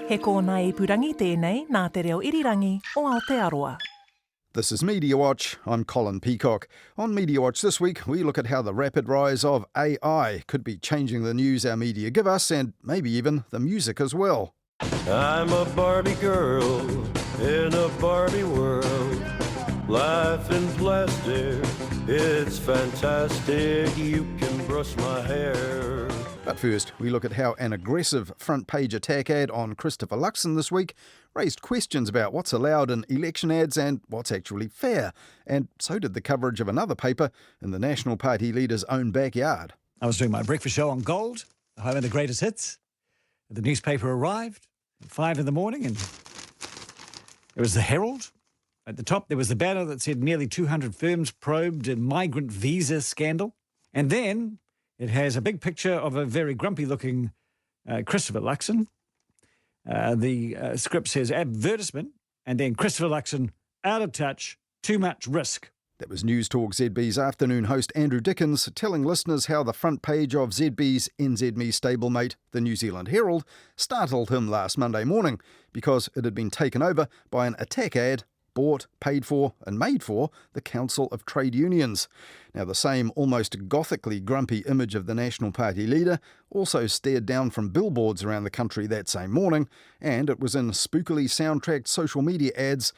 He kōna ipurangi tēnei nā te reo irirangi o Aotearoa. This is Mediawatch. I'm Colin Peacock. On Mediawatch this week, we look at how the rapid rise of AI could be changing the news our media give us, and maybe even the music as well. I'm a Barbie girl in a Barbie world. Life in plastic, it's fantastic. You can brush my hair. But first, we look at how an aggressive front-page attack ad on Christopher Luxon this week raised questions about what's allowed in election ads and what's actually fair. And so did the coverage of another paper in the National Party leader's own backyard. I was doing my breakfast show on Gold, the home of the greatest hits. The newspaper arrived at 5 in the morning, and it was the Herald. At the top, there was the banner that said nearly 200 firms probed in migrant visa scandal. And then it has a big picture of a very grumpy-looking Christopher Luxon. The script says advertisement, and then Christopher Luxon, out of touch, too much risk. That was News Talk ZB's afternoon host Andrew Dickens telling listeners how the front page of ZB's NZME stablemate, the New Zealand Herald, startled him last Monday morning because it had been taken over by an attack ad bought, paid for and made for the Council of Trade Unions. Now, the same almost gothically grumpy image of the National Party leader also stared down from billboards around the country that same morning, and it was in spookily soundtracked social media ads.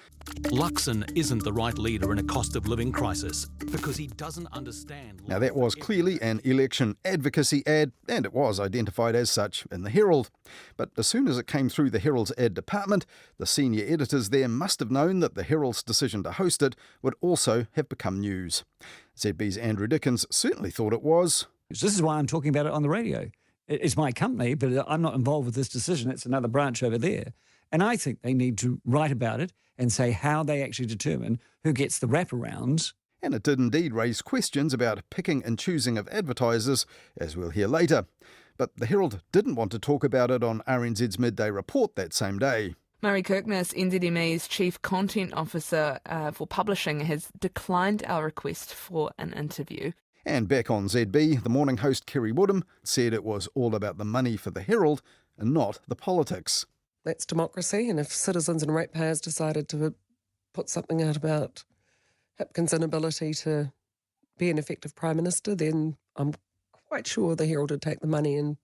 Luxon isn't the right leader in a cost of living crisis because he doesn't understand. Now, that was clearly an election advocacy ad, and it was identified as such in the Herald. But as soon as it came through the Herald's ad department, the senior editors there must have known that the Herald's decision to host it would also have become news. ZB's Andrew Dickens certainly thought it was. This is why I'm talking about it on the radio. It's my company, but I'm not involved with this decision. It's another branch over there. And I think they need to write about it and say how they actually determine who gets the wraparounds. And it did indeed raise questions about picking and choosing of advertisers, as we'll hear later. But the Herald didn't want to talk about it on RNZ's midday report that same day. Murray Kirkness, NZME's Chief Content Officer for Publishing, has declined our request for an interview. And back on ZB, the morning host Kerry Woodham said it was all about the money for the Herald and not the politics. That's democracy, and if citizens and ratepayers decided to put something out about Hipkins' inability to be an effective Prime Minister, then I'm quite sure the Herald would take the money and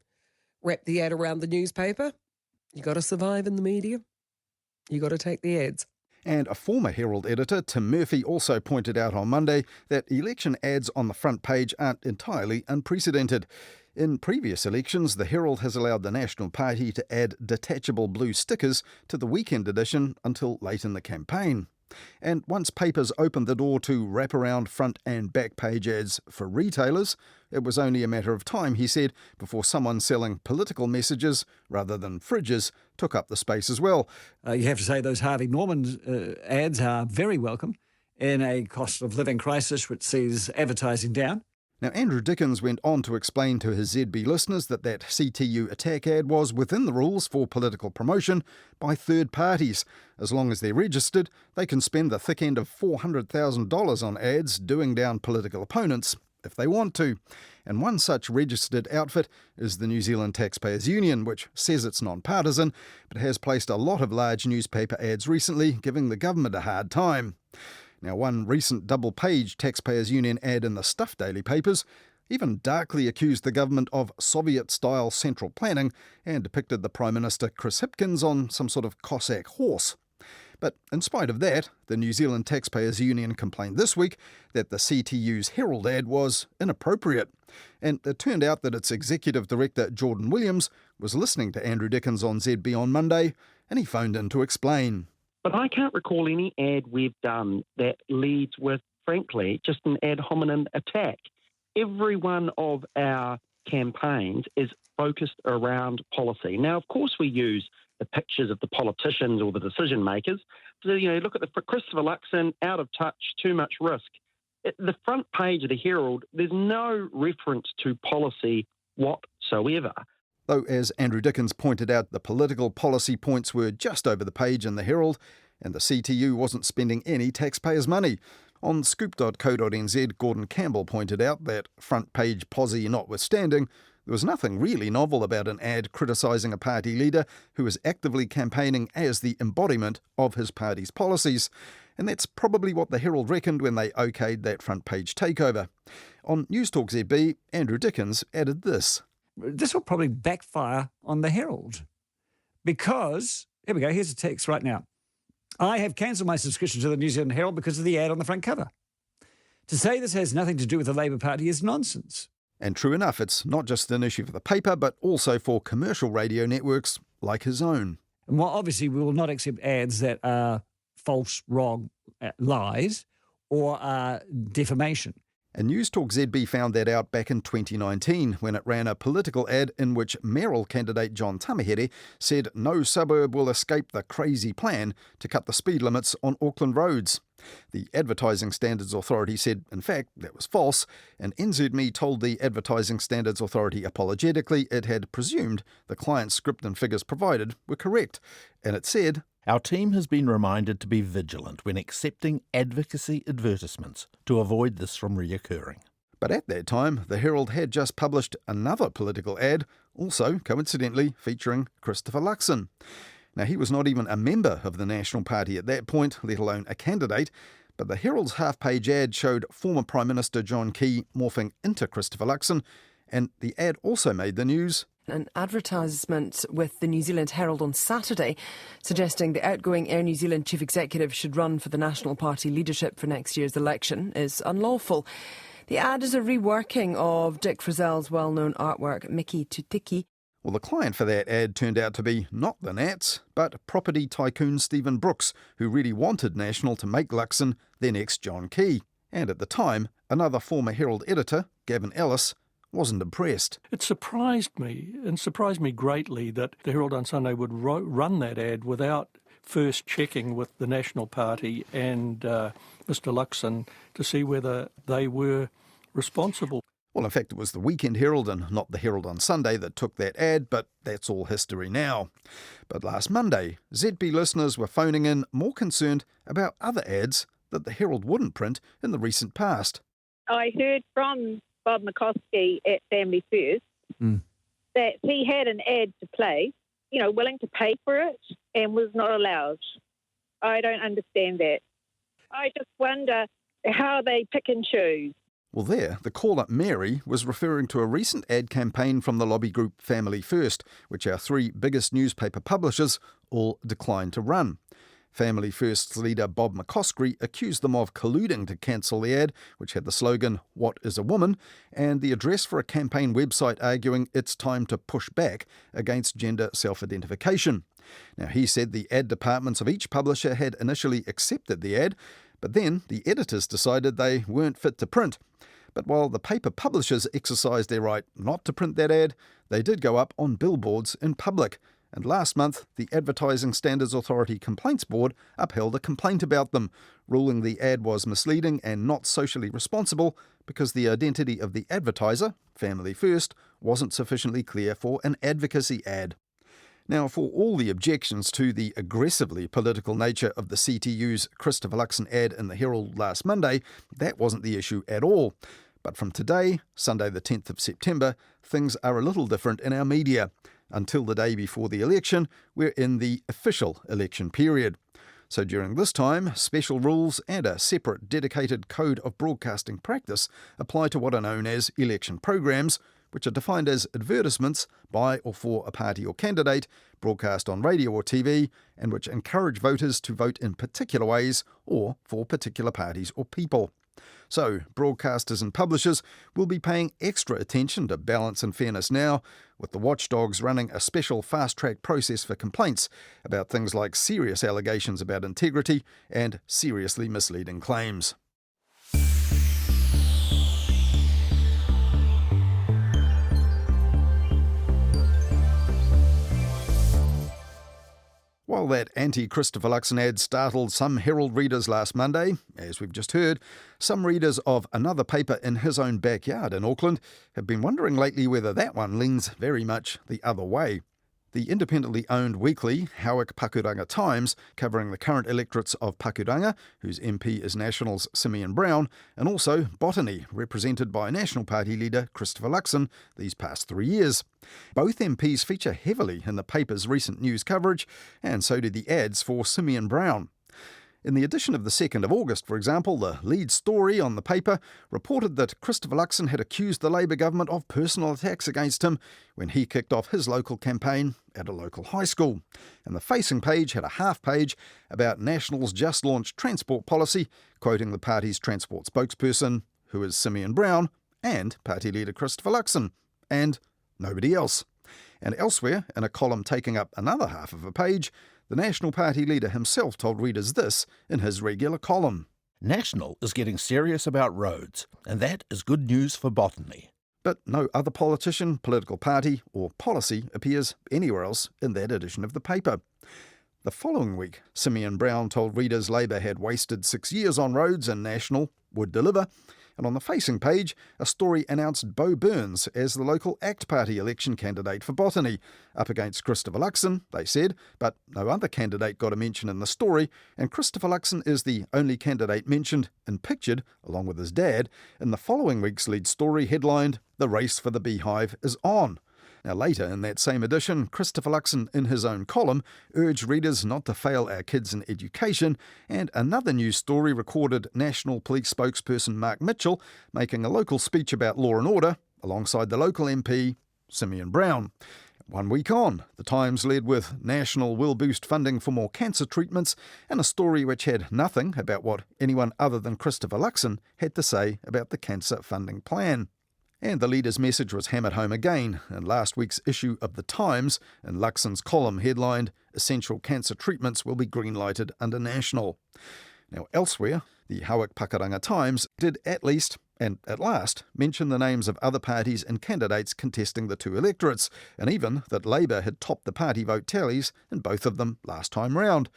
wrap the ad around the newspaper. You got to survive in the media. You got to take the ads. And a former Herald editor, Tim Murphy, also pointed out on Monday that election ads on the front page aren't entirely unprecedented. In previous elections, the Herald has allowed the National Party to add detachable blue stickers to the weekend edition until late in the campaign. And once papers opened the door to wraparound front and back page ads for retailers, it was only a matter of time, he said, before someone selling political messages rather than fridges took up the space as well. You have to say those Harvey Norman ads are very welcome in a cost of living crisis which sees advertising down. Now, Andrew Dickens went on to explain to his ZB listeners that CTU attack ad was within the rules for political promotion by third parties. As long as they're registered, they can spend the thick end of $400,000 on ads doing down political opponents if they want to. And one such registered outfit is the New Zealand Taxpayers Union, which says it's non-partisan, but has placed a lot of large newspaper ads recently, giving the government a hard time. Now, one recent double-page Taxpayers Union ad in the Stuff daily papers even darkly accused the government of Soviet-style central planning and depicted the Prime Minister Chris Hipkins on some sort of Cossack horse. But in spite of that, the New Zealand Taxpayers Union complained this week that the CTU's Herald ad was inappropriate. And it turned out that its executive director, Jordan Williams, was listening to Andrew Dickens on ZB on Monday, and he phoned in to explain. But I can't recall any ad we've done that leads with, frankly, just an ad hominem attack. Every one of our campaigns is focused around policy. Now, of course, we use the pictures of the politicians or the decision makers. So, look at the Christopher Luxon, out of touch, too much risk. At the front page of the Herald, there's no reference to policy whatsoever. Though, as Andrew Dickens pointed out, the political policy points were just over the page in the Herald, and the CTU wasn't spending any taxpayers' money. On scoop.co.nz, Gordon Campbell pointed out that front page posse notwithstanding, There was nothing really novel about an ad criticising a party leader who was actively campaigning as the embodiment of his party's policies. And that's probably what the Herald reckoned when they okayed that front page takeover. On Newstalk ZB, Andrew Dickens added this. This will probably backfire on the Herald because, here we go, here's a text right now. I have cancelled my subscription to the New Zealand Herald because of the ad on the front cover. To say this has nothing to do with the Labour Party is nonsense. And true enough, it's not just an issue for the paper, but also for commercial radio networks like his own. And while obviously we will not accept ads that are false, wrong, lies, or defamation. And Newstalk ZB found that out back in 2019 when it ran a political ad in which mayoral candidate John Tamahere said no suburb will escape the crazy plan to cut the speed limits on Auckland roads. The Advertising Standards Authority said, in fact, that was false, and NZME told the Advertising Standards Authority apologetically it had presumed the client's script and figures provided were correct. And it said, Our team has been reminded to be vigilant when accepting advocacy advertisements to avoid this from reoccurring. But at that time, the Herald had just published another political ad, also coincidentally featuring Christopher Luxon. Now, he was not even a member of the National Party at that point, let alone a candidate, but the Herald's half-page ad showed former Prime Minister John Key morphing into Christopher Luxon, and the ad also made the news. An advertisement with the New Zealand Herald on Saturday suggesting the outgoing Air New Zealand chief executive should run for the National Party leadership for next year's election is unlawful. The ad is a reworking of Dick Frizzell's well-known artwork, Mickey Tutiki. Well, the client for that ad turned out to be not the Nats, but property tycoon Stephen Brooks, who really wanted National to make Luxon their next John Key. And at the time, another former Herald editor, Gavin Ellis, wasn't impressed. It surprised me greatly that the Herald on Sunday would run that ad without first checking with the National Party and Mr Luxon to see whether they were responsible. Well, in fact, it was the Weekend Herald and not the Herald on Sunday that took that ad, but that's all history now. But last Monday, ZB listeners were phoning in more concerned about other ads that the Herald wouldn't print in the recent past. I heard from Bob McCoskey at Family First that he had an ad to play, willing to pay for it and was not allowed. I don't understand that. I just wonder how they pick and choose. Well, there, the caller Mary was referring to a recent ad campaign from the lobby group Family First, which our three biggest newspaper publishers all declined to run. Family First's leader Bob McCoskey accused them of colluding to cancel the ad, which had the slogan, "What is a woman?" and the address for a campaign website arguing it's time to push back against gender self-identification. Now, he said the ad departments of each publisher had initially accepted the ad, but then the editors decided they weren't fit to print. But while the paper publishers exercised their right not to print that ad, they did go up on billboards in public. And last month, the Advertising Standards Authority Complaints Board upheld a complaint about them, ruling the ad was misleading and not socially responsible because the identity of the advertiser, Family First, wasn't sufficiently clear for an advocacy ad. Now, for all the objections to the aggressively political nature of the CTU's Christopher Luxon ad in the Herald last Monday, that wasn't the issue at all. But from today, Sunday the 10th of September, things are a little different in our media. Until the day before the election, we're in the official election period. So during this time, special rules and a separate dedicated code of broadcasting practice apply to what are known as election programs, which are defined as advertisements by or for a party or candidate, broadcast on radio or TV, and which encourage voters to vote in particular ways or for particular parties or people. So, broadcasters and publishers will be paying extra attention to balance and fairness now, with the watchdogs running a special fast-track process for complaints about things like serious allegations about integrity and seriously misleading claims. While that anti-Christopher Luxon ad startled some Herald readers last Monday, as we've just heard, some readers of another paper in his own backyard in Auckland have been wondering lately whether that one leans very much the other way. The independently owned weekly Hauik Pakuranga Times, covering the current electorates of Pakuranga, whose MP is National's Simeon Brown, and also Botany, represented by National Party leader Christopher Luxon these past 3 years. Both MPs feature heavily in the paper's recent news coverage, and so do the ads for Simeon Brown. In the edition of the 2nd of August, for example, the lead story on the paper reported that Christopher Luxon had accused the Labour government of personal attacks against him when he kicked off his local campaign at a local high school. And the facing page had a half page about National's just launched transport policy, quoting the party's transport spokesperson, who is Simeon Brown, and party leader Christopher Luxon, and nobody else. And elsewhere, in a column taking up another half of a page, the National Party leader himself told readers this in his regular column. National is getting serious about roads, and that is good news for Botany. But no other politician, political party or policy appears anywhere else in that edition of the paper. The following week, Simeon Brown told readers Labour had wasted 6 years on roads and National would deliver. And on the facing page, a story announced Bo Burns as the local ACT Party election candidate for Botany, up against Christopher Luxon, they said, but no other candidate got a mention in the story, and Christopher Luxon is the only candidate mentioned and pictured, along with his dad, in the following week's lead story headlined, "The Race for the Beehive is On." Now later in that same edition, Christopher Luxon in his own column urged readers not to fail our kids in education, and another news story recorded National Police spokesperson Mark Mitchell making a local speech about law and order alongside the local MP, Simeon Brown. 1 week on, the Times led with National will boost funding for more cancer treatments and a story which had nothing about what anyone other than Christopher Luxon had to say about the cancer funding plan. And the leader's message was hammered home again in last week's issue of The Times, in Luxon's column headlined, "Essential Cancer Treatments Will Be Greenlighted Under National." Now elsewhere, the Hauik Pakuranga Times did at least, and at last, mention the names of other parties and candidates contesting the two electorates, and even that Labour had topped the party vote tallies in both of them last time round.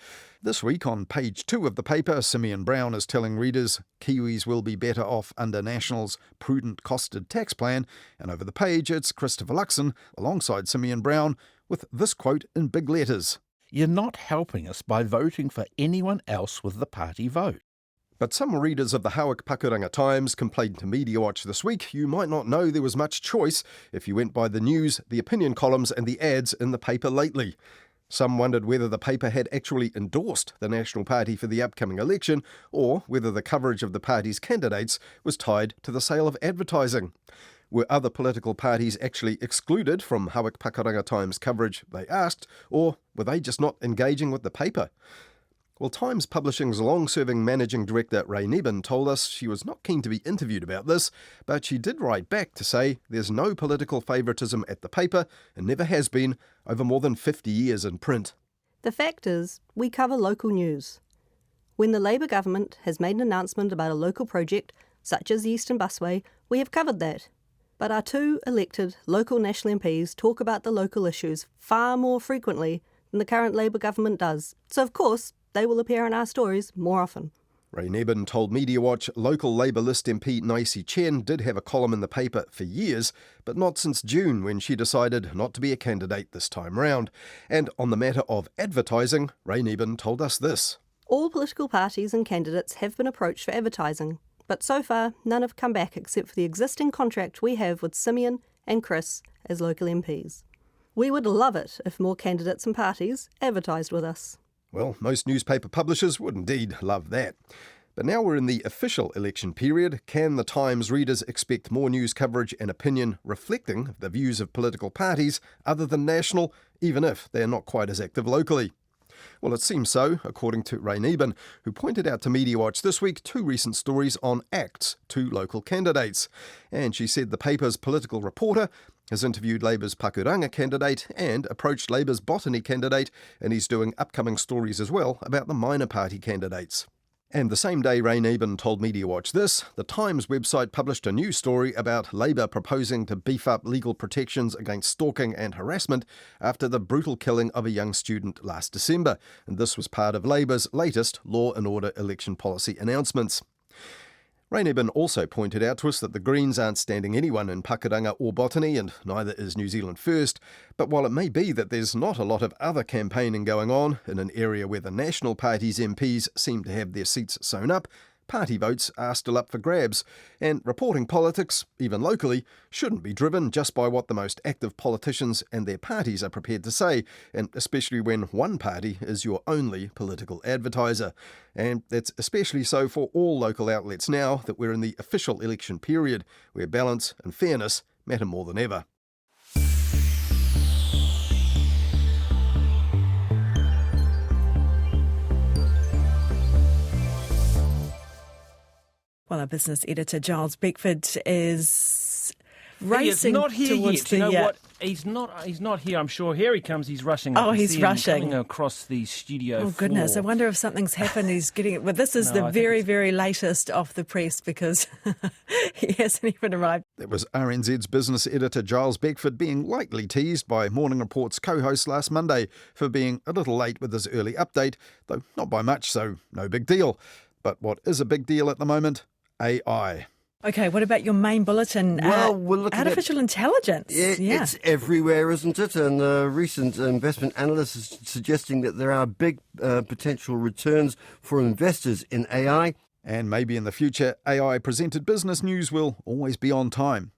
This week, on page 2 of the paper, Simeon Brown is telling readers Kiwis will be better off under National's prudent costed tax plan, and over the page it's Christopher Luxon alongside Simeon Brown with this quote in big letters. "You're not helping us by voting for anyone else with the party vote." But some readers of the Hauik Pakuranga Times complained to Mediawatch this week you might not know there was much choice if you went by the news, the opinion columns and the ads in the paper lately. Some wondered whether the paper had actually endorsed the National Party for the upcoming election, or whether the coverage of the party's candidates was tied to the sale of advertising. Were other political parties actually excluded from Hauik Pakuranga Times coverage, they asked, or were they just not engaging with the paper? Well, Times Publishing's long-serving managing director Ray Nebin told us she was not keen to be interviewed about this, but she did write back to say there's no political favouritism at the paper and never has been over more than 50 years in print. The fact is, we cover local news. When the Labour government has made an announcement about a local project, such as the Eastern Busway, we have covered that. But our two elected local National MPs talk about the local issues far more frequently than the current Labour government does. So, of course, they will appear in our stories more often. Ray Nebin told Mediawatch local Labour list MP Naisi Chen did have a column in the paper for years, but not since June when she decided not to be a candidate this time round. And on the matter of advertising, Ray Nebin told us this. All political parties and candidates have been approached for advertising, but so far none have come back except for the existing contract we have with Simeon and Chris as local MPs. We would love it if more candidates and parties advertised with us. Well, most newspaper publishers would indeed love that. But now we're in the official election period. Can the Times readers expect more news coverage and opinion reflecting the views of political parties other than National, even if they are not quite as active locally? Well, it seems so, according to Ray Nebin, who pointed out to Mediawatch this week 2 recent stories on ACTs, 2 local candidates. And she said the paper's political reporter has interviewed Labour's Pakuranga candidate and approached Labour's Botany candidate, and he's doing upcoming stories as well about the minor party candidates. And the same day Ray Nebin told Mediawatch this, the Times website published a new story about Labour proposing to beef up legal protections against stalking and harassment after the brutal killing of a young student last December, and this was part of Labour's latest law and order election policy announcements. Raineben also pointed out to us that the Greens aren't standing anyone in Pakuranga or Botany, and neither is New Zealand First. But while it may be that there's not a lot of other campaigning going on in an area where the National Party's MPs seem to have their seats sewn up, party votes are still up for grabs, and reporting politics, even locally, shouldn't be driven just by what the most active politicians and their parties are prepared to say, and especially when one party is your only political advertiser. And that's especially so for all local outlets now that we're in the official election period, where balance and fairness matter more than ever. Well, our business editor, Giles Beckford, is racing not here towards yet. the... You know what? He's not here, I'm sure. Here he comes. He's rushing. Oh, he's rushing. Coming across the studio Oh, goodness. floor. I wonder if something's happened. He's getting it. Well, this is the very, very latest off the press because he hasn't even arrived. That was RNZ's business editor Giles Beckford being lightly teased by Morning Report's co-host last Monday for being a little late with his early update, though not by much, so no big deal. But what is a big deal at the moment? AI. Okay, what about your main bulletin? Well, we're looking artificial intelligence. It's everywhere, isn't it? And recent investment analysts is suggesting that there are big potential returns for investors in AI. And maybe in the future, AI-presented business news will always be on time.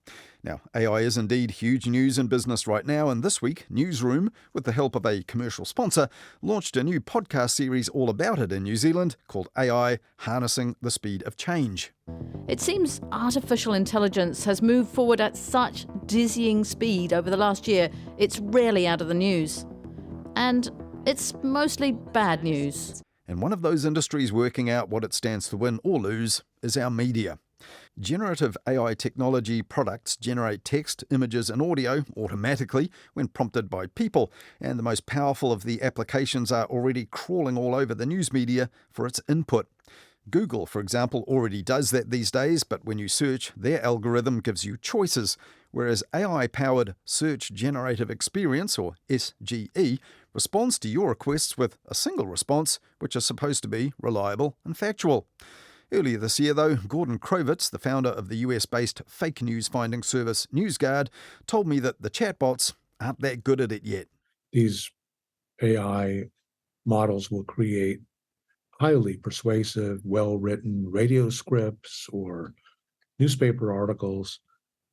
Now, AI is indeed huge news in business right now, and this week, Newsroom, with the help of a commercial sponsor, launched a new podcast series all about it in New Zealand called AI Harnessing the Speed of Change. It seems artificial intelligence has moved forward at such dizzying speed over the last year, it's rarely out of the news. And it's mostly bad news. And one of those industries working out what it stands to win or lose is our media. Generative AI technology products generate text, images and audio automatically when prompted by people, and the most powerful of the applications are already crawling all over the news media for its input. Google, for example, already does that these days, but when you search, their algorithm gives you choices, whereas AI-powered Search Generative Experience, or SGE, responds to your requests with a single response, which is supposed to be reliable and factual. Earlier this year, though, Gordon Krovitz, the founder of the US-based fake news finding service NewsGuard, told me that the chatbots aren't that good at it yet. These AI models will create highly persuasive, well-written radio scripts or newspaper articles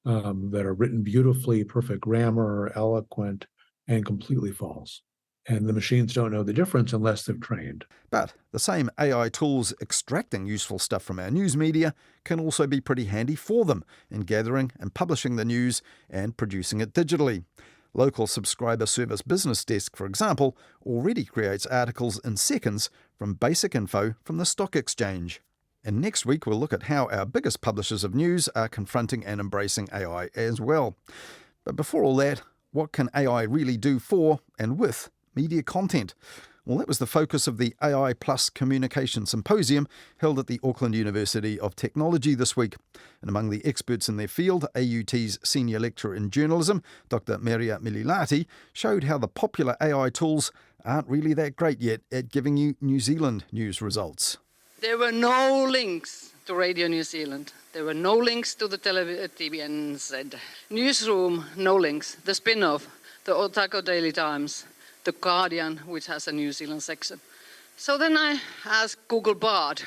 that are written beautifully, perfect grammar, eloquent, and completely false. And the machines don't know the difference unless they're trained. But the same AI tools extracting useful stuff from our news media can also be pretty handy for them in gathering and publishing the news and producing it digitally. Local subscriber service Business Desk, for example, already creates articles in seconds from basic info from the stock exchange. And next week we'll look at how our biggest publishers of news are confronting and embracing AI as well. But before all that, what can AI really do for and with media content? Well, that was the focus of the AI Plus Communication Symposium held at the Auckland University of Technology this week. And among the experts in their field, AUT's Senior Lecturer in Journalism, Dr. Maria Mililati, showed how the popular AI tools aren't really that great yet at giving you New Zealand news results. There were no links to Radio New Zealand. There were no links to the TVNZ. Newsroom, no links. The spin-off, the Otago Daily Times, The Guardian, which has a New Zealand section. So then I asked Google Bard.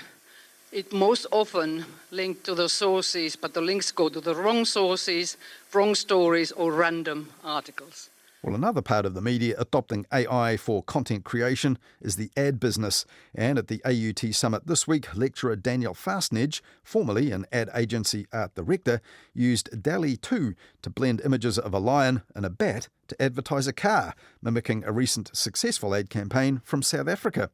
It most often linked to the sources, but the links go to the wrong sources, wrong stories, or random articles. Well, another part of the media adopting AI for content creation is the ad business. And at the AUT Summit this week, lecturer Daniel Fastnedge, formerly an ad agency art director, used DALL-E 2 to blend images of a lion and a bat to advertise a car, mimicking a recent successful ad campaign from South Africa.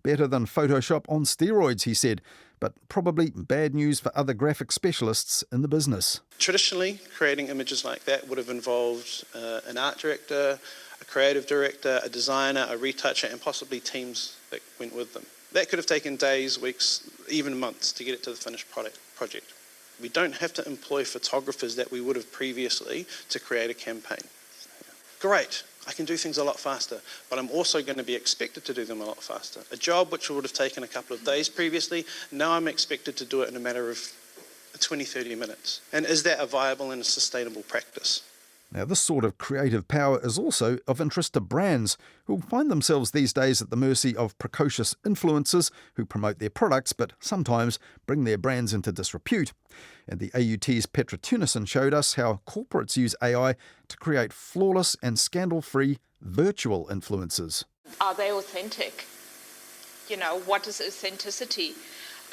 Better than Photoshop on steroids, he said, but probably bad news for other graphic specialists in the business. Traditionally, creating images like that would have involved an art director, a creative director, a designer, a retoucher, and possibly teams that went with them. That could have taken days, weeks, even months to get it to the finished project. We don't have to employ photographers that we would have previously to create a campaign. Great, I can do things a lot faster, but I'm also going to be expected to do them a lot faster. A job which would have taken a couple of days previously, now I'm expected to do it in a matter of for 20, 30 minutes? And is that a viable and a sustainable practice? Now, this sort of creative power is also of interest to brands, who find themselves these days at the mercy of precocious influencers who promote their products but sometimes bring their brands into disrepute. And the AUT's Petra Tunison showed us how corporates use AI to create flawless and scandal-free virtual influencers. Are they authentic? You know, what is authenticity?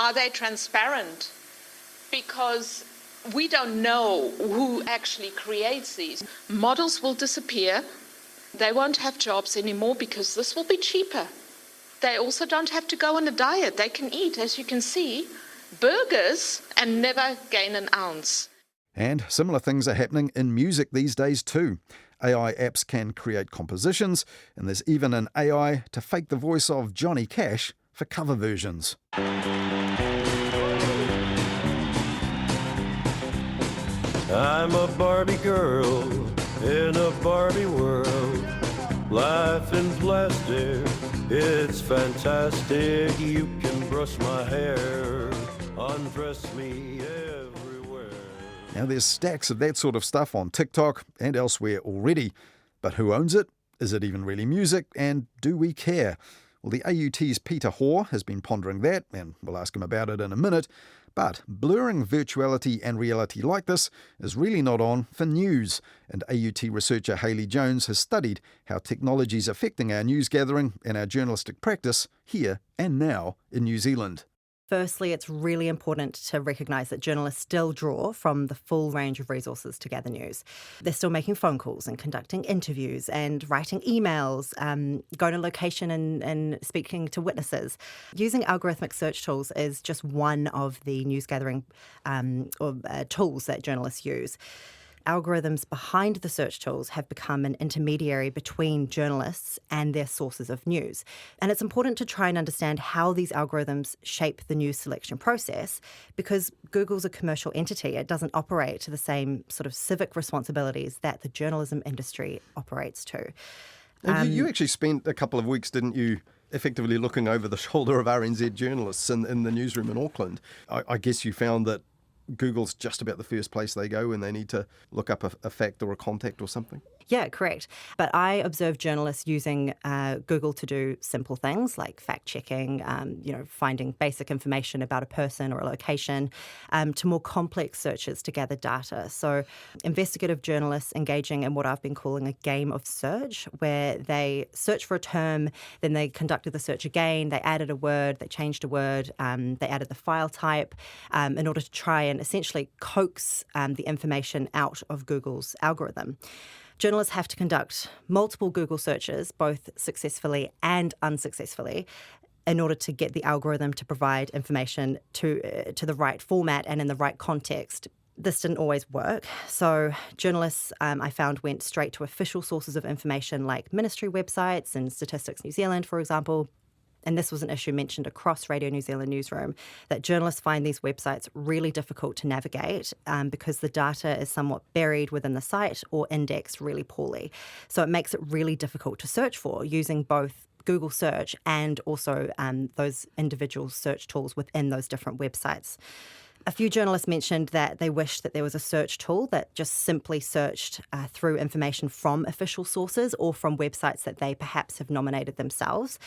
Are they transparent? Because we don't know who actually creates these. Models will disappear. They won't have jobs anymore because this will be cheaper. They also don't have to go on a diet. They can eat, as you can see, burgers and never gain an ounce. And similar things are happening in music these days too. AI apps can create compositions, and there's even an AI to fake the voice of Johnny Cash for cover versions. I'm a Barbie girl in a Barbie world. Life in plastic, it's fantastic. You can brush my hair, undress me everywhere. Now there's stacks of that sort of stuff on TikTok and elsewhere already. But who owns it? Is it even really music? And do we care? Well, the AUT's Peter Hoare has been pondering that, and we'll ask him about it in a minute. But blurring virtuality and reality like this is really not on for news, and AUT researcher Hayley Jones has studied how technology is affecting our news gathering and our journalistic practice here and now in New Zealand. Firstly, it's really important to recognise that journalists still draw from the full range of resources to gather news. They're still making phone calls and conducting interviews and writing emails, going to location and speaking to witnesses. Using algorithmic search tools is just one of the news gathering tools that journalists use. Algorithms behind the search tools have become an intermediary between journalists and their sources of news. And it's important to try and understand how these algorithms shape the news selection process, because Google's a commercial entity. It doesn't operate to the same sort of civic responsibilities that the journalism industry operates to. You actually spent a couple of weeks, didn't you, effectively looking over the shoulder of RNZ journalists in the newsroom in Auckland. I guess you found that Google's just about the first place they go when they need to look up a fact or a contact or something? Yeah, correct. But I observed journalists using Google to do simple things like fact-checking, finding basic information about a person or a location, to more complex searches to gather data. So investigative journalists engaging in what I've been calling a game of search, where they search for a term, then they conducted the search again, they added a word, they changed a word, they added the file type in order to try and essentially coax the information out of Google's algorithm. Journalists have to conduct multiple Google searches, both successfully and unsuccessfully, in order to get the algorithm to provide information to the right format and in the right context. This didn't always work. So journalists, I found, went straight to official sources of information like ministry websites and Statistics New Zealand, for example. And this was an issue mentioned across Radio New Zealand newsroom, that journalists find these websites really difficult to navigate because the data is somewhat buried within the site or indexed really poorly. So it makes it really difficult to search for using both Google search and also those individual search tools within those different websites. A few journalists mentioned that they wished that there was a search tool that just simply searched through information from official sources or from websites that they perhaps have nominated themselves,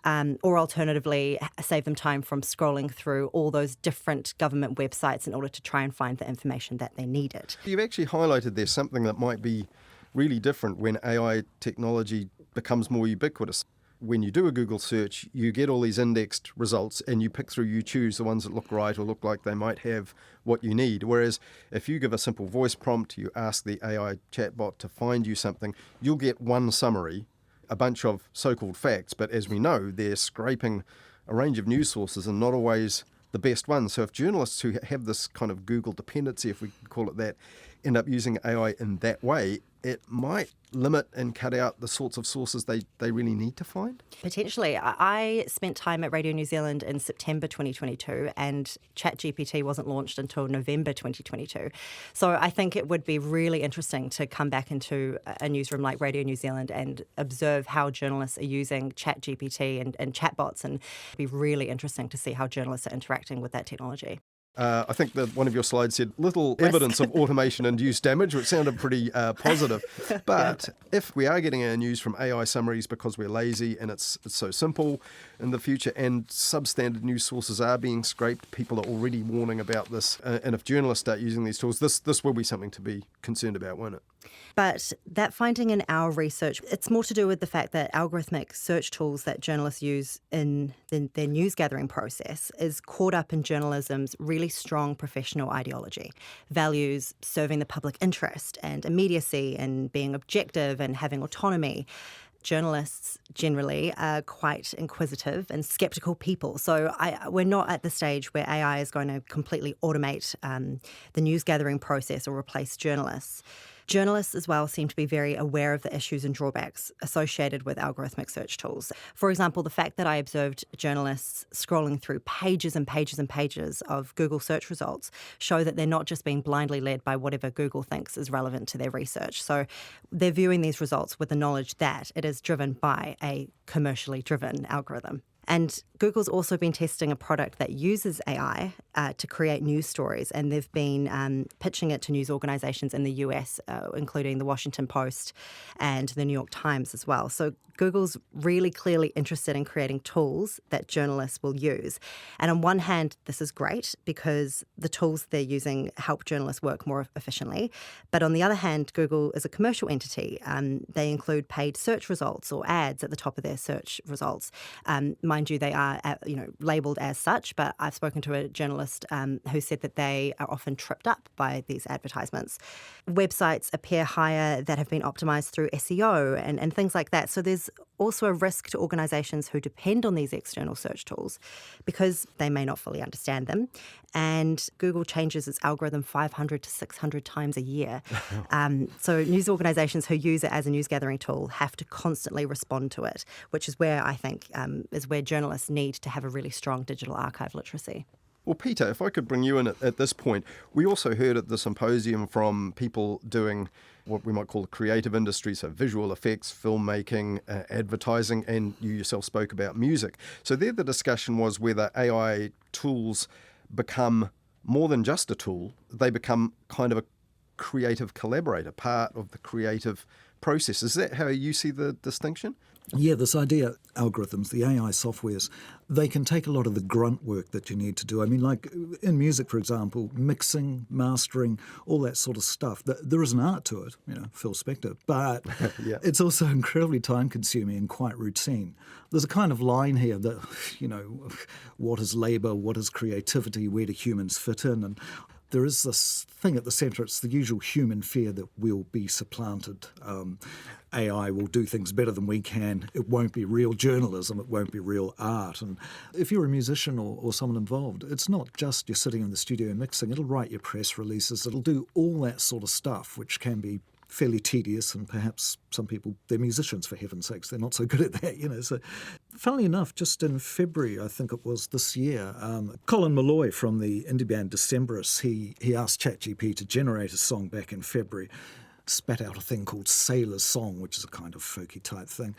or alternatively save them time from scrolling through all those different government websites in order to try and find the information that they needed. You've actually highlighted there's something that might be really different when AI technology becomes more ubiquitous. When you do a Google search, you get all these indexed results and you pick through, you choose the ones that look right or look like they might have what you need. Whereas if you give a simple voice prompt, you ask the AI chatbot to find you something, you'll get one summary, a bunch of so-called facts. But as we know, they're scraping a range of news sources and not always the best ones. So if journalists who have this kind of Google dependency, if we could call it that, end up using AI in that way, it might limit and cut out the sorts of sources they really need to find? Potentially. I spent time at Radio New Zealand in September 2022 and ChatGPT wasn't launched until November 2022. So I think it would be really interesting to come back into a newsroom like Radio New Zealand and observe how journalists are using ChatGPT and chatbots, and it'd be really interesting to see how journalists are interacting with that technology. I think that one of your slides said little evidence of automation-induced damage, which sounded pretty positive. But if we are getting our news from AI summaries because we're lazy and it's so simple in the future, and substandard news sources are being scraped, people are already warning about this. And if journalists start using these tools, this will be something to be concerned about, won't it? But that finding in our research, it's more to do with the fact that algorithmic search tools that journalists use in their news gathering process is caught up in journalism's really strong professional ideology, values serving the public interest and immediacy and being objective and having autonomy. Journalists generally are quite inquisitive and sceptical people. So we're not at the stage where AI is going to completely automate the news gathering process or replace journalists. Journalists as well seem to be very aware of the issues and drawbacks associated with algorithmic search tools. For example, the fact that I observed journalists scrolling through pages and pages and pages of Google search results show that they're not just being blindly led by whatever Google thinks is relevant to their research. So they're viewing these results with the knowledge that it is driven by a commercially driven algorithm. And Google's also been testing a product that uses AI to create news stories, and they've been pitching it to news organizations in the US, including the Washington Post and the New York Times as well. So Google's really clearly interested in creating tools that journalists will use. And on one hand, this is great because the tools they're using help journalists work more efficiently. But on the other hand, Google is a commercial entity. They include paid search results or ads at the top of their search results. Mind you, they are labelled as such, but I've spoken to a journalist who said that they are often tripped up by these advertisements. Websites appear higher that have been optimised through SEO and things like that. So there's also a risk to organisations who depend on these external search tools because they may not fully understand them. And Google changes its algorithm 500 to 600 times a year. So news organisations who use it as a news gathering tool have to constantly respond to it, which is where I think is where journalists need to have a really strong digital archive literacy. Well, Peter, if I could bring you in at this point, we also heard at the symposium from people doing what we might call the creative industry, so visual effects, filmmaking, advertising, and you yourself spoke about music. So there the discussion was whether AI tools become more than just a tool, they become kind of a creative collaborator, part of the creative process. Is that how you see the distinction? Yeah, this idea, algorithms, the AI softwares, they can take a lot of the grunt work that you need to do. I mean, like in music, for example, mixing, mastering, all that sort of stuff. There is an art to it, Phil Spector, but yeah. It's also incredibly time-consuming and quite routine. There's a kind of line here that, what is labour, what is creativity, where do humans fit in? And there is this thing at the centre, it's the usual human fear that we'll be supplanted. AI will do things better than we can. It won't be real journalism. It won't be real art. And if you're a musician or someone involved, it's not just you're sitting in the studio mixing. It'll write your press releases. It'll do all that sort of stuff, which can be fairly tedious, and perhaps some people, they're musicians, for heaven's sakes, they're not so good at that, So, funnily enough, just in February, I think it was this year, Colin Malloy from the indie band Decemberists, he asked ChatGPT to generate a song back in February, spat out a thing called Sailor's Song, which is a kind of folky type thing.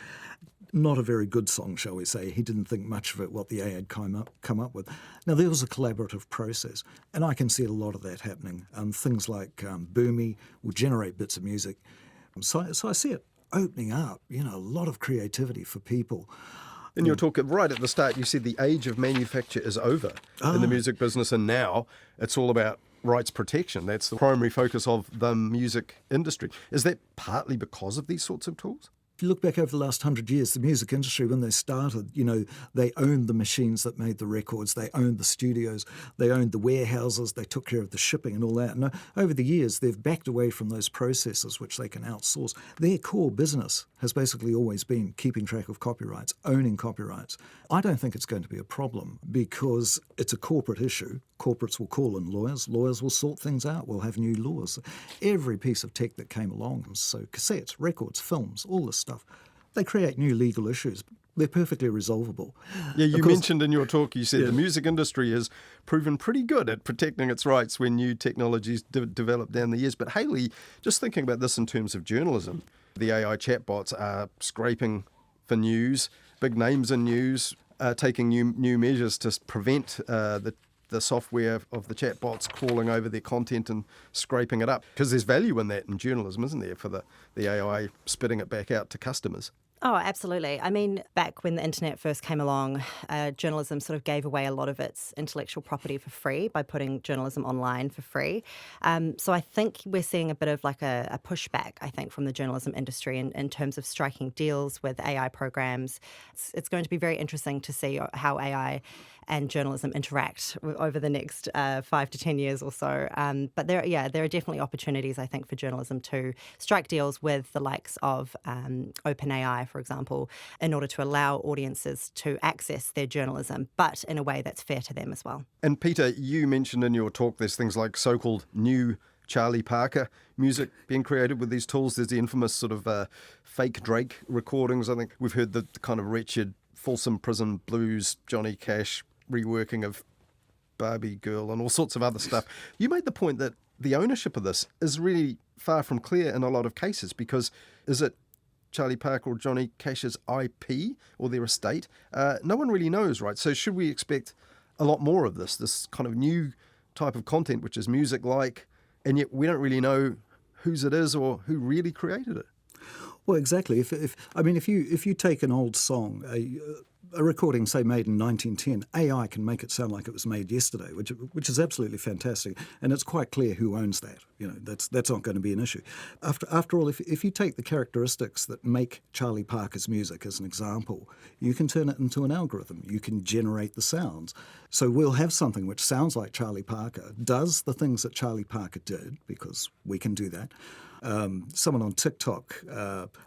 Not a very good song, shall we say. He didn't think much of it, what the AI had come up with. Now, there was a collaborative process, and I can see a lot of that happening. Things like Boomy will generate bits of music. So I see it opening up, a lot of creativity for people. In your talk right at the start, you said the age of manufacture is over in the music business, and now it's all about rights protection. That's the primary focus of the music industry. Is that partly because of these sorts of tools? If you look back over the last 100 years, the music industry, when they started, they owned the machines that made the records, they owned the studios, they owned the warehouses, they took care of the shipping and all that. And over the years, they've backed away from those processes which they can outsource. Their core business has basically always been keeping track of copyrights, owning copyrights. I don't think it's going to be a problem because it's a corporate issue. Corporates will call in lawyers. Lawyers will sort things out. We'll have new laws. Every piece of tech that came along, so cassettes, records, films, all this stuff, they create new legal issues. They're perfectly resolvable. Yeah, you mentioned in your talk, you said the music industry has proven pretty good at protecting its rights when new technologies develop down the years. But Hayley, just thinking about this in terms of journalism, the AI chatbots are scraping for news, big names in news, taking new measures to prevent the the software of the chatbots crawling over their content and scraping it up? Because there's value in that in journalism, isn't there, for the AI spitting it back out to customers? Oh, absolutely. I mean, back when the internet first came along, journalism sort of gave away a lot of its intellectual property for free by putting journalism online for free. So I think we're seeing a bit of like a pushback, I think, from the journalism industry in terms of striking deals with AI programs. It's going to be very interesting to see how AI and journalism interact over the next 5 to 10 years or so. But there are definitely opportunities, I think, for journalism to strike deals with the likes of OpenAI, for example, in order to allow audiences to access their journalism, but in a way that's fair to them as well. And Peter, you mentioned in your talk there's things like so-called new Charlie Parker music being created with these tools. There's the infamous sort of fake Drake recordings. I think we've heard the kind of wretched Folsom Prison Blues, Johnny Cash reworking of Barbie Girl and all sorts of other stuff. You made the point that the ownership of this is really far from clear in a lot of cases, because is it Charlie Parker or Johnny Cash's IP or their estate? No one really knows, right? So should we expect a lot more of this kind of new type of content, which is music-like, and yet we don't really know whose it is or who really created it? Well, exactly. If you take an old song, a recording, say, made in 1910, AI can make it sound like it was made yesterday, which is absolutely fantastic, and it's quite clear who owns that. You know, that's not going to be an issue. After all, if you take the characteristics that make Charlie Parker's music as an example, you can turn it into an algorithm. You can generate the sounds. So we'll have something which sounds like Charlie Parker, does the things that Charlie Parker did, because we can do that. Someone on TikTok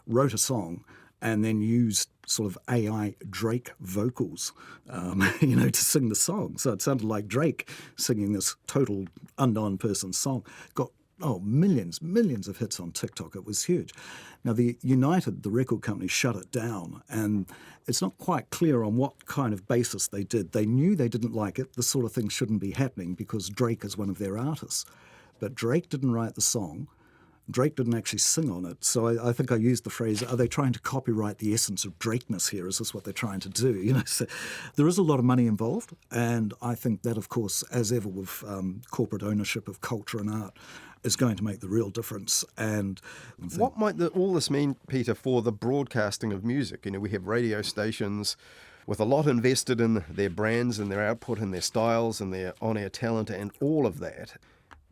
wrote a song and then used sort of AI Drake vocals, to sing the song. So it sounded like Drake singing this total unknown person's song. Got millions of hits on TikTok. It was huge. Now, the record company, shut it down, and it's not quite clear on what kind of basis they did. They knew they didn't like it. This sort of thing shouldn't be happening because Drake is one of their artists. But Drake didn't write the song. Drake didn't actually sing on it. So I think I used the phrase, are they trying to copyright the essence of Drakeness here? Is this what they're trying to do? So there is a lot of money involved. And I think that, of course, as ever with corporate ownership of culture and art, is going to make the real difference. And what might all this mean, Peter, for the broadcasting of music? We have radio stations with a lot invested in their brands and their output and their styles and their on-air talent and all of that.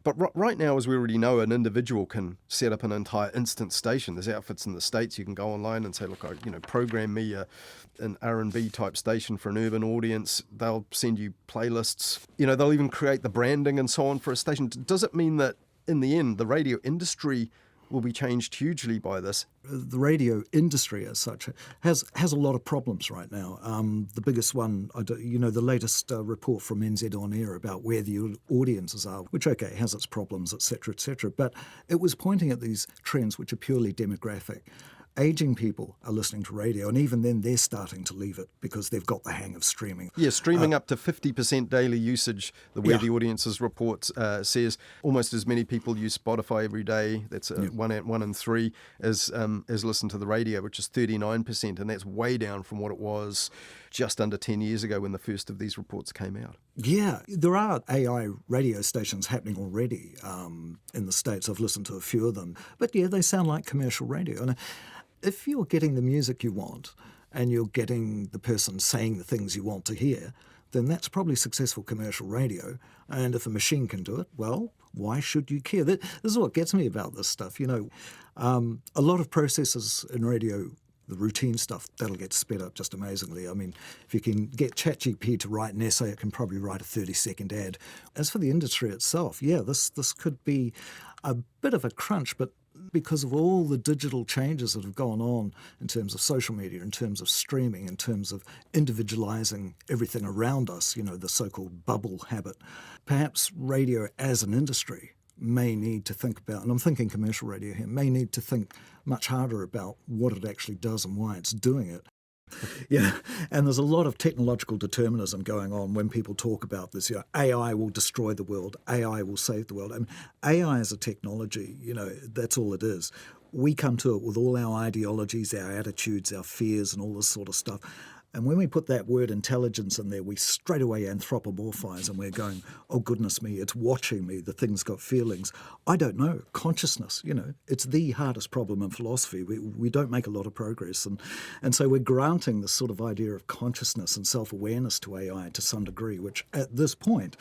But right now, as we already know, an individual can set up an entire instant station. There's outfits in the States. You can go online and say, look, program me an R&B type station for an urban audience. They'll send you playlists. They'll even create the branding and so on for a station. Does it mean that in the end, the radio industry will be changed hugely by this? The radio industry as such has a lot of problems right now. The biggest one, the latest report from NZ On Air about where the audiences are, which, has its problems, etc., etc. But it was pointing at these trends which are purely demographic. Aging people are listening to radio, and even then they're starting to leave it because they've got the hang of streaming. Yeah, streaming up to 50% daily usage, the Audiences report says. Almost as many people use Spotify every day. That's 1 in 3 as listen to the radio, which is 39%, and that's way down from what it was just under 10 years ago when the first of these reports came out. Yeah, there are AI radio stations happening already in the States. I've listened to a few of them. But they sound like commercial radio. And if you're getting the music you want and you're getting the person saying the things you want to hear, then that's probably successful commercial radio. And if a machine can do it, well, why should you care? This is what gets me about this stuff. A lot of processes in radio, the routine stuff, that'll get sped up just amazingly. I mean, if you can get ChatGPT to write an essay, it can probably write a 30-second ad. As for the industry itself, this could be a bit of a crunch, but because of all the digital changes that have gone on in terms of social media, in terms of streaming, in terms of individualizing everything around us, the so-called bubble habit, perhaps radio as an industry may need to think about, and I'm thinking commercial radio here, may need to think much harder about what it actually does and why it's doing it. Yeah, and there's a lot of technological determinism going on when people talk about this. AI will destroy the world, AI will save the world. I mean, AI is a technology, that's all it is. We come to it with all our ideologies, our attitudes, our fears and all this sort of stuff. And when we put that word intelligence in there, we straight away anthropomorphize and we're going, oh, goodness me, it's watching me, the thing's got feelings. I don't know. Consciousness, it's the hardest problem in philosophy. We don't make a lot of progress. And so we're granting this sort of idea of consciousness and self-awareness to AI to some degree, which at this point,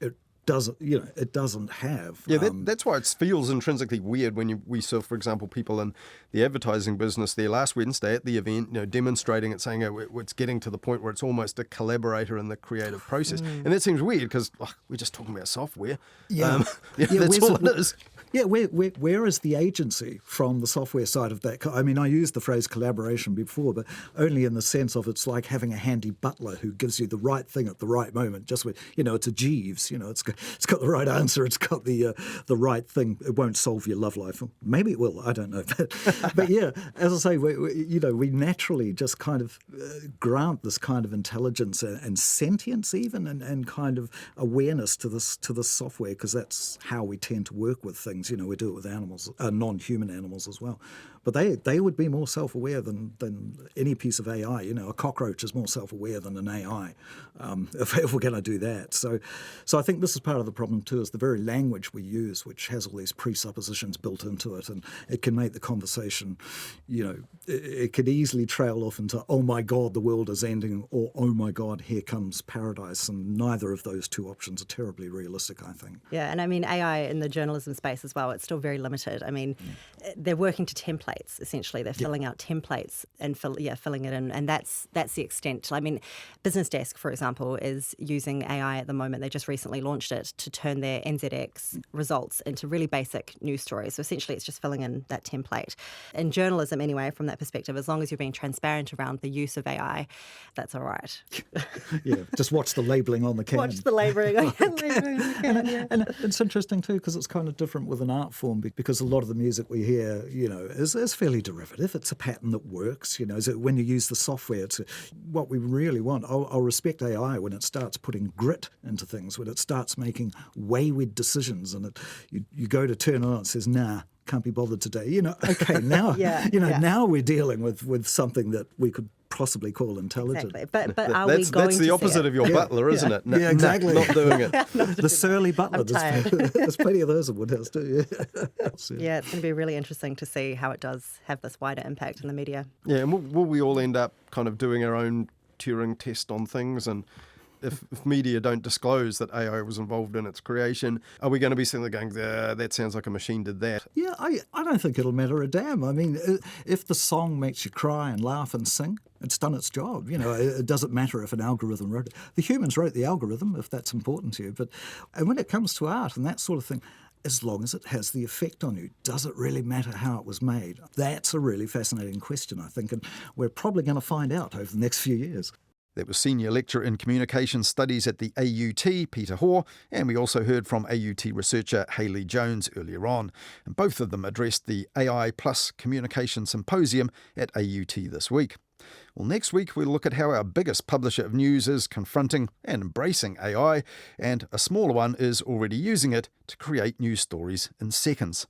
it doesn't have. Yeah, that's why it feels intrinsically weird when we saw, for example, people in the advertising business there last Wednesday at the event, demonstrating it, saying it's getting to the point where it's almost a collaborator in the creative process. And that seems weird because we're just talking about software. Yeah, that's all it is. Yeah, where is the agency from the software side of that? I mean, I used the phrase collaboration before, but only in the sense of it's like having a handy butler who gives you the right thing at the right moment. Just with, it's a Jeeves, it's got the right answer, it's got the right thing. It won't solve your love life. Maybe it will, I don't know. But yeah, as I say, we naturally just kind of grant this kind of intelligence and sentience even and kind of awareness to this software because that's how we tend to work with things. We do it with animals, non-human animals as well. But they would be more self-aware than any piece of AI. A cockroach is more self-aware than an AI, if we're going to do that. So I think this is part of the problem too, is the very language we use, which has all these presuppositions built into it, and it can make the conversation, it could easily trail off into, oh my God, the world is ending, or oh my God, here comes paradise. And neither of those two options are terribly realistic, I think. Yeah, and I mean, AI in the journalism space as well, it's still very limited. I mean, they're working to templates. Essentially, they're filling out templates and filling it in, and that's the extent. I mean, Business Desk, for example, is using AI at the moment. They just recently launched it to turn their NZX results into really basic news stories. So essentially, it's just filling in that template. In journalism, anyway, from that perspective, as long as you're being transparent around the use of AI, that's all right. Yeah, just watch the labelling on the can. Watch the labelling on the can. And it's interesting too because it's kind of different with an art form because a lot of the music we hear, is fairly derivative. It's a pattern that works. When you use the software, it's what we really want. I'll respect AI when it starts putting grit into things, when it starts making wayward decisions, and you go to turn on, it says, nah, can't be bothered today. Okay, now now we're dealing with something that we could possibly call intelligent. Exactly. But are we going to That's the opposite of your butler, isn't it? Yeah, exactly. Not doing it. The surly butler. There's plenty of those at Woodhouse too. Yeah, it's going to be really interesting to see how it does have this wider impact in the media. Yeah, and will we all end up kind of doing our own Turing test on things? And if media don't disclose that AI was involved in its creation, are we going to be sitting there going, that sounds like a machine did that? Yeah, I don't think it'll matter a damn. I mean, if the song makes you cry and laugh and sing, it's done its job. It doesn't matter if an algorithm wrote it. The humans wrote the algorithm, if that's important to you. And when it comes to art and that sort of thing, as long as it has the effect on you, does it really matter how it was made? That's a really fascinating question, I think, and we're probably going to find out over the next few years. That was Senior Lecturer in Communication Studies at the AUT, Peter Hoare, and we also heard from AUT researcher Hayley Jones earlier on. And both of them addressed the AI Plus Communication Symposium at AUT this week. Well, next week we'll look at how our biggest publisher of news is confronting and embracing AI, and a smaller one is already using it to create news stories in seconds.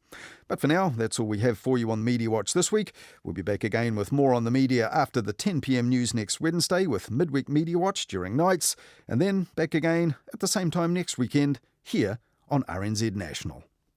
But for now, that's all we have for you on Mediawatch this week. We'll be back again with more on the media after the 10 p.m. news next Wednesday with Midweek Mediawatch during nights, and then back again at the same time next weekend here on RNZ National.